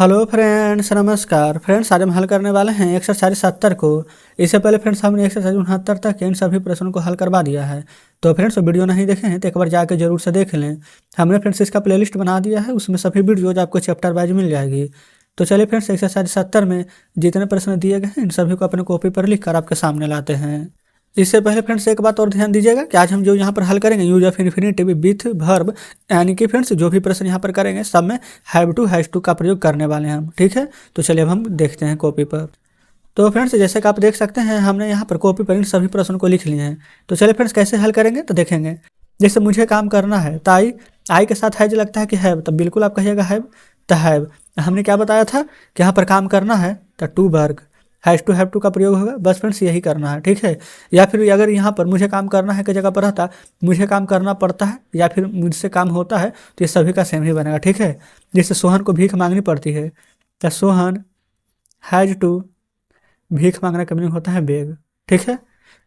Hello friends, नमस्कार friends. आज हम हल करने वाले हैं एक्सरसाइज 70 को। इससे पहले फ्रेंड्स हमने एक्सरसाइज 69 तक के इन सभी प्रश्नों को हल करवा दिया है। तो फ्रेंड्स वीडियो नहीं देखे हैं तो एक बार जाके जरूर से देख लें। हमने फ्रेंड्स इसका प्लेलिस्ट बना दिया है, उसमें सभी वीडियोज आपको चैप्टर वाइज मिल जाएगी। तो चलिए फ्रेंड्स, एक्सरसाइज 70 में जितने प्रश्न दिए गए हैं इन सभी को अपने कॉपी पर लिख कर आपके सामने लाते हैं। इससे पहले फ्रेंड्स एक बात और ध्यान दीजिएगा कि आज हम जो यहाँ पर हल करेंगे use of infinitive with verb, यानी कि फ्रेंड्स जो भी प्रश्न यहाँ पर करेंगे सब में हैव टू हैज टू का प्रयोग करने वाले हैं हम। ठीक है, तो चलिए अब हम देखते हैं कॉपी पर। तो फ्रेंड्स जैसे कि आप देख सकते हैं हमने यहाँ पर कॉपी पर इन सभी प्रश्नों को लिख लिए हैं। तो चलिए फ्रेंड्स कैसे हल करेंगे तो देखेंगे। जैसे मुझे काम करना है तो आई के साथ हैज लगता है कि हैव, तब बिल्कुल आप कहिएगा हैव। तो हैव हमने क्या बताया था कि यहाँ पर काम करना है तो टू वर्ग हैज टू हैव टू का प्रयोग होगा। बस फ्रेंड्स यही करना है, ठीक है। या फिर अगर यहाँ पर मुझे काम करना है की जगह पर रहता मुझे काम करना पड़ता है या फिर मुझसे काम होता है, तो ये सभी का सेम ही बनेगा, ठीक है। जैसे सोहन को भीख मांगनी पड़ती है तो सोहन हैज टू, भीख मांगने का मीनिंग होता है बेग, ठीक है।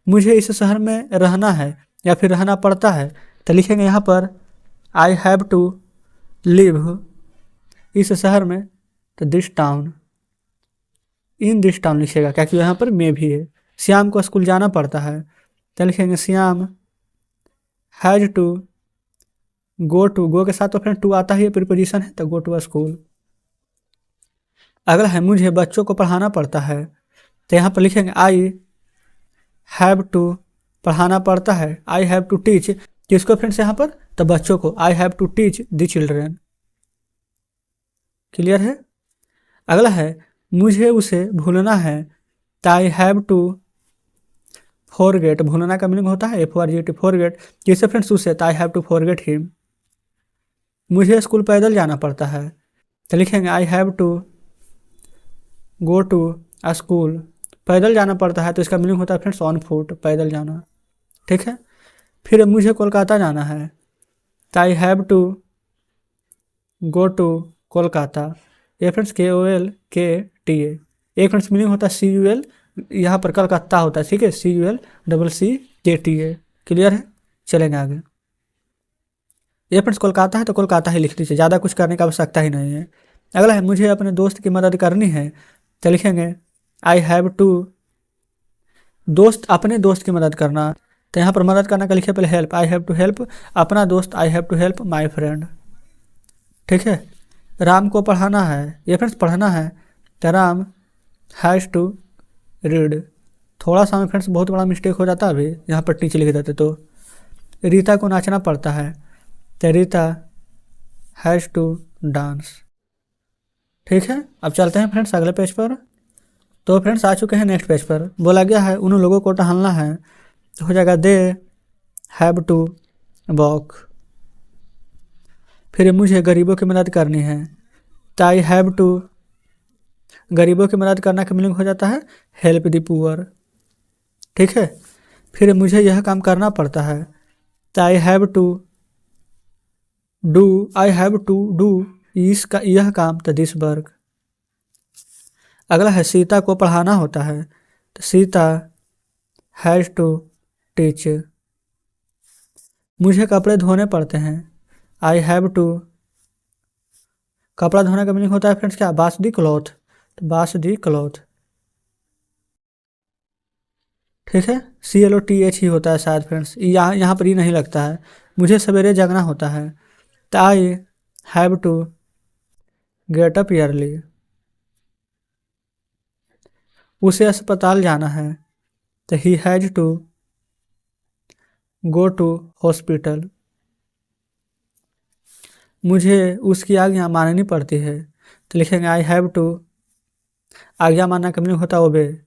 मुझे इस शहर में रहना है या फिर रहना पड़ता है तो लिखेंगे यहाँ पर आई हैव टू लिव इस शहर में, तो this town, in this town लिखिएगा क्योंकि यहाँ पर मैं भी है। श्याम को स्कूल जाना पड़ता है तो लिखेंगे श्याम हैज टू गो के साथ तो फ्रेंड टू आता ही प्रीपोजिशन है, तो गो टू स्कूल। अगला है मुझे बच्चों को पढ़ाना पड़ता है तो यहाँ पर लिखेंगे आई हैव टू, पढ़ाना पड़ता है आई हैव टू टीच, किसको फ्रेंड्स यहाँ पर, तो बच्चों को, I have to teach the children. Clear है। अगला है मुझे उसे भूलना है तो आई हैव टू फॉरगेट, भूलना का मीनिंग होता है FORGET, फॉरगेट, जिससे फ्रेंड्स उसे, तो I have to forget him. मुझे स्कूल पैदल जाना पड़ता है तो लिखेंगे I have to go to school, पैदल जाना पड़ता है तो इसका मीनिंग होता है फ्रेंड्स ऑन फुट, पैदल जाना, ठीक है। फिर मुझे कोलकाता जाना है तो I have to go to Kolkata, ये फ्रेंड्स KOLKTA, एक फ्रेंड्स मीनिंग होता है CUL, यहाँ पर कलकत्ता होता है, ठीक है, CULCCKTA। क्लियर है, चलेंगे आगे। ये फ्रेंड्स कोलकाता है तो कोलकाता ही लिख दीजिए, ज़्यादा कुछ करने की आवश्यकता ही नहीं है। अगला है मुझे अपने दोस्त की मदद करनी है तो लिखेंगे आई हैव टू, अपने दोस्त की मदद करना, तो यहाँ पर मदद करना का लिखे पहले help, I have to help अपना दोस्त, I have to help my friend, ठीक है। राम को पढ़ाना है, ये फ्रेंड्स पढ़ना है तो राम हैज़ टू रीड। थोड़ा सा में फ्रेंड्स बहुत बड़ा मिस्टेक हो जाता है, अभी यहाँ पर टीचर लिख देते। तो रीता को नाचना पड़ता है तो रीता हैज़ टू डांस, ठीक है। अब चलते हैं फ्रेंड्स अगले पेज पर। तो फ्रेंड्स आ चुके हैं नेक्स्ट पेज पर। बोला गया है उन लोगों को टहलना है तो हो जाएगा दे हैव टू वॉक। फिर मुझे गरीबों की मदद करनी है तो आई हैव टू, गरीबों की मदद करना का मीनिंग हो जाता है हेल्प द पुअर, ठीक है। फिर मुझे यह काम करना पड़ता है तो आई हैव टू डू इसका यह काम, तो दिस वर्क। अगला है सीता को पढ़ाना होता है तो सीता हैज़ टू टीच। मुझे कपड़े धोने पड़ते हैं आई हैव टू, कपड़ा धोने का मीनिंग होता है फ्रेंड्स क्या, वॉश दी क्लॉथ, तो वॉश दी क्लॉथ, ठीक है। CLOTH ही होता है शायद फ्रेंड्स, यहाँ पर ही नहीं लगता है। मुझे सवेरे जगना होता है तो I have to get up early. उसे अस्पताल जाना है तो he has to go to hospital. मुझे उसकी आज्ञा माननी पड़ती है तो लिखेंगे आई हैव टू, आज्ञा मानना का मीनिंग होता है ओबे,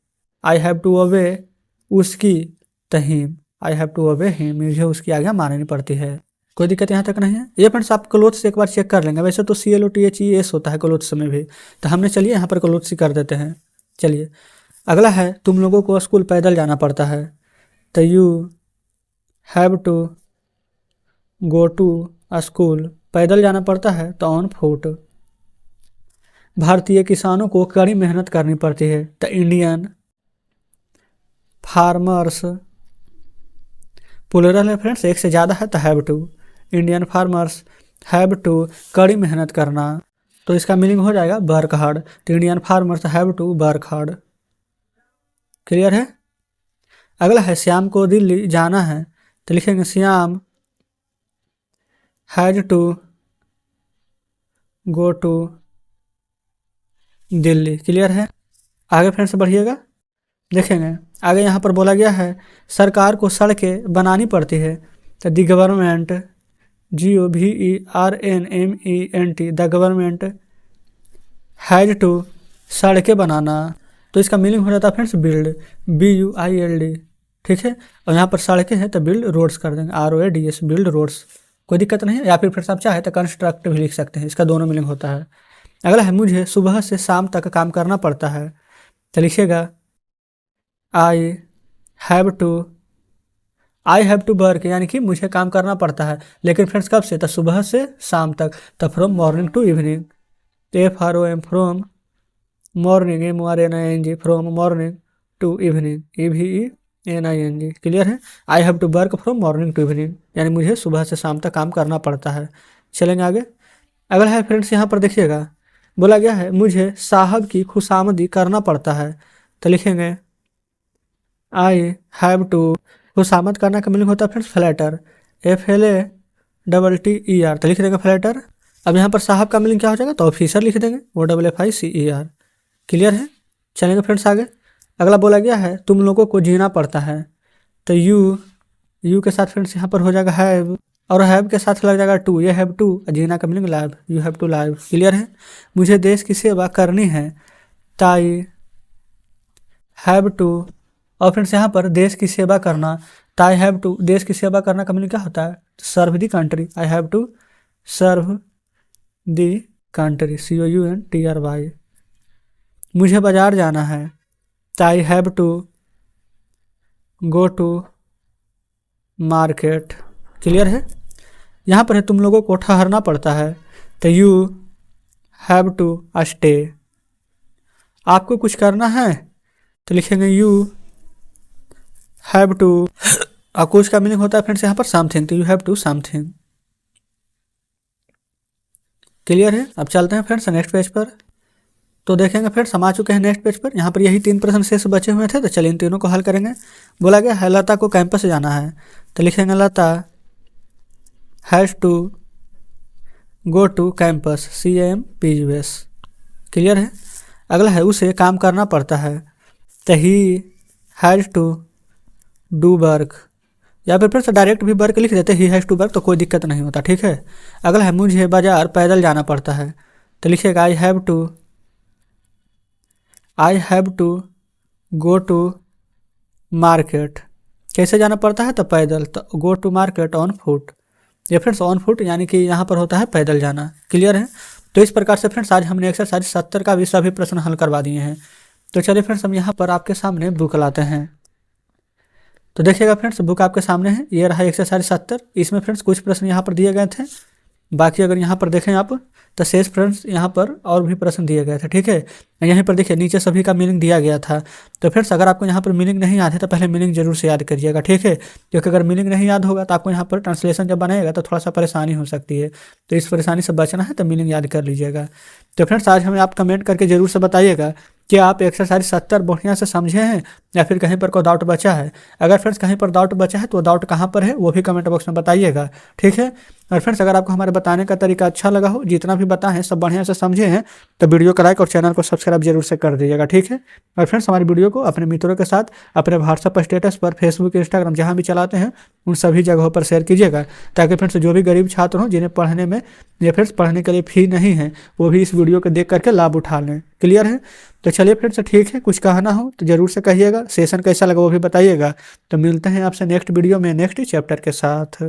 आई हैव टू ओबे उसकी तहीम, I have to obey him, मुझे उसकी आज्ञा माननी पड़ती है। कोई दिक्कत यहाँ तक नहीं है। ये फ्रेंड्स आप क्लोथ से एक बार चेक कर लेंगे, वैसे तो CLOTHES होता है क्लोथ्स में भी, तो हमने चलिए यहाँ पर क्लोथ्स ही कर देते हैं। चलिए अगला है तुम लोगों को स्कूल पैदल जाना पड़ता है तो you have to go to school, पैदल जाना पड़ता है तो ऑन फुट। भारतीय किसानों को कड़ी मेहनत करनी पड़ती है तो इंडियन फार्मर्स, प्लूरल है फ्रेंड्स, एक से ज़्यादा है तो have to, Indian farmers have to कड़ी मेहनत करना, तो इसका मीनिंग हो जाएगा वर्क हार्ड। तो Indian farmers have to work hard. Clear है। अगला है श्याम को दिल्ली जाना है, तो लिखेंगे Shyam has to go to Delhi. Clear है। आगे फ्रेंड्स बढ़िएगा, देखेंगे आगे यहाँ पर बोला गया है सरकार को सड़कें बनानी पड़ती है, तो the government GOVERNMENT the government has to सड़कें बनाना। तो इसका मीनिंग हो जाता है फ्रेंड्स बिल्ड, BUILD। ठीक है। और यहाँ पर सड़कें हैं तो बिल्ड रोड्स कर देंगे, ROADS, बिल्ड रोड्स। कोई दिक्कत नहीं है। या फिर फ्रेंड्स आप चाहे तो कंस्ट्रक्ट भी लिख सकते हैं, इसका दोनों मीनिंग होता है। अगला है मुझे सुबह से शाम तक काम करना पड़ता है, तो लिखिएगा आई हैव टू वर्क, यानी कि मुझे काम करना पड़ता है। लेकिन फ्रेंड्स कब से, तो सुबह से शाम तक, तो from morning to evening, FROM from morning, MORNING from morning to evening, EVENING। Clear है। I have to work from morning to evening, यानी मुझे सुबह से शाम तक काम करना पड़ता है। चलेंगे आगे। अगला है फ्रेंड्स यहाँ पर देखिएगा बोला गया है मुझे साहब की खुशामदी करना पड़ता है, तो लिखेंगे आई हैव टू, खुशामद करना का मीनिंग होता है फ्रेंड्स फ्लैटर, FLATTER, तो लिख देंगे फ्लैटर। अब यहाँ पर साहब का मीनिंग क्या हो जाएगा, तो ऑफिसर लिख देंगे, OFFICER। क्लियर है। चलेंगे फ्रेंड्स आगे। अगला बोला गया है तुम लोगों को जीना पड़ता है, तो यू के साथ फ्रेंड्स यहाँ पर हो जाएगा हैव, और हैव के साथ लग जाएगा टू, ये हैव टू, जीना का meaning live, you have to live. Clear है। मुझे देश की सेवा करनी है, ताई हैव टू, और फ्रेंड्स यहाँ पर देश की सेवा करना, ताई हैव टू, देश की सेवा करना का मीनिंग क्या होता है, serve the country, I have to serve the country, COUNTRY। मुझे बाजार जाना है, I have to go to market. Clear है। यहाँ पर है तुम लोगों को ठहरना पड़ता है, तो यू हैव टू स्टे। आपको कुछ करना है, तो लिखेंगे यू हैव टू, कुछ का मीनिंग होता है फ्रेंड्स यहाँ पर समथिंग, तो you have to something. Clear है। अब चलते हैं फ्रेंड्स नेक्स्ट पेज पर। तो देखेंगे फ्रेंड्स हम आ चुके हैं नेक्स्ट पेज पर। यहाँ पर यही 3 प्रश्न शेष बचे हुए थे, तो चलिए इन तीनों को हल करेंगे। बोला गया है लता को कैंपस जाना है, तो लिखेंगे Lata has to go to campus, CAMPUS। Clear है। अगला है उसे काम करना पड़ता है, तो he has to do work, या फिर फ्रेंड्स डायरेक्ट भी वर्क लिख देते, ही हैज़ टू वर्क, तो कोई दिक्कत नहीं होता। ठीक है। अगला है मुझे बाजार पैदल जाना पड़ता है, तो लिखिएगा I have to go to market. कैसे जाना पड़ता है, तो पैदल, तो go to market on foot. ये फ्रेंड्स ऑन फुट यानी कि यहाँ पर होता है पैदल जाना। क्लियर है। तो इस प्रकार से फ्रेंड्स आज हमने एक्सरसाइज 70 का भी सभी प्रश्न हल करवा दिए हैं। तो चलिए फ्रेंड्स हम यहाँ पर आपके सामने बुक लाते हैं। तो देखिएगा फ्रेंड्स बुक आपके सामने है, ये रहा एक्सरसाइज 70। इसमें फ्रेंड्स कुछ प्रश्न यहाँ पर दिए गए थे, बाकी अगर यहाँ पर देखें आप तो शेष फ्रेंड्स यहाँ पर और भी प्रश्न दिए गए थे। ठीक है। यहीं पर देखिए नीचे सभी का मीनिंग दिया गया था। तो फ्रेंड्स अगर आपको यहाँ पर मीनिंग नहीं याद है तो पहले मीनिंग जरूर से याद करिएगा। ठीक है। क्योंकि अगर मीनिंग नहीं याद होगा तो आपको यहाँ पर ट्रांसलेशन जब बनाएगा तो थोड़ा सा परेशानी हो सकती है। तो इस परेशानी से बचना है तो मीनिंग याद कर लीजिएगा। तो फ्रेंड्स आज हमें आप कमेंट करके जरूर से बताइएगा कि आप एक्सरसाइज 70 बढ़िया से समझे हैं या फिर कहीं पर कोई डाउट बचा है। अगर फ्रेंड्स कहीं पर डाउट बचा है तो डाउट कहाँ पर है वो भी कमेंट बॉक्स में बताइएगा। ठीक है। और फ्रेंड्स अगर आपको हमारे बताने का तरीका अच्छा लगा हो, जितना भी बताएं सब बढ़िया से समझे हैं, तो वीडियो को लाइक और चैनल को सब्सक्राइब जरूर से कर दीजिएगा। ठीक है। और फ्रेंड्स हमारी वीडियो को अपने मित्रों के साथ अपने व्हाट्सएप स्टेटस पर, फेसबुक, इंस्टाग्राम जहाँ भी चलाते हैं उन सभी जगहों पर शेयर कीजिएगा, ताकि फ्रेंड्स जो भी गरीब छात्र हों जिन्हें पढ़ने में या फ्रेंड्स पढ़ने के लिए फी नहीं है वो भी इस वीडियो को देख करके लाभ उठा लें। क्लियर है। तो चलिए फ्रेंड्स ठीक है, कुछ कहना हो तो जरूर से कहिएगा। सेशन कैसा लगा वो भी बताइएगा। तो मिलते हैं आपसे नेक्स्ट वीडियो में नेक्स्ट चैप्टर के साथ।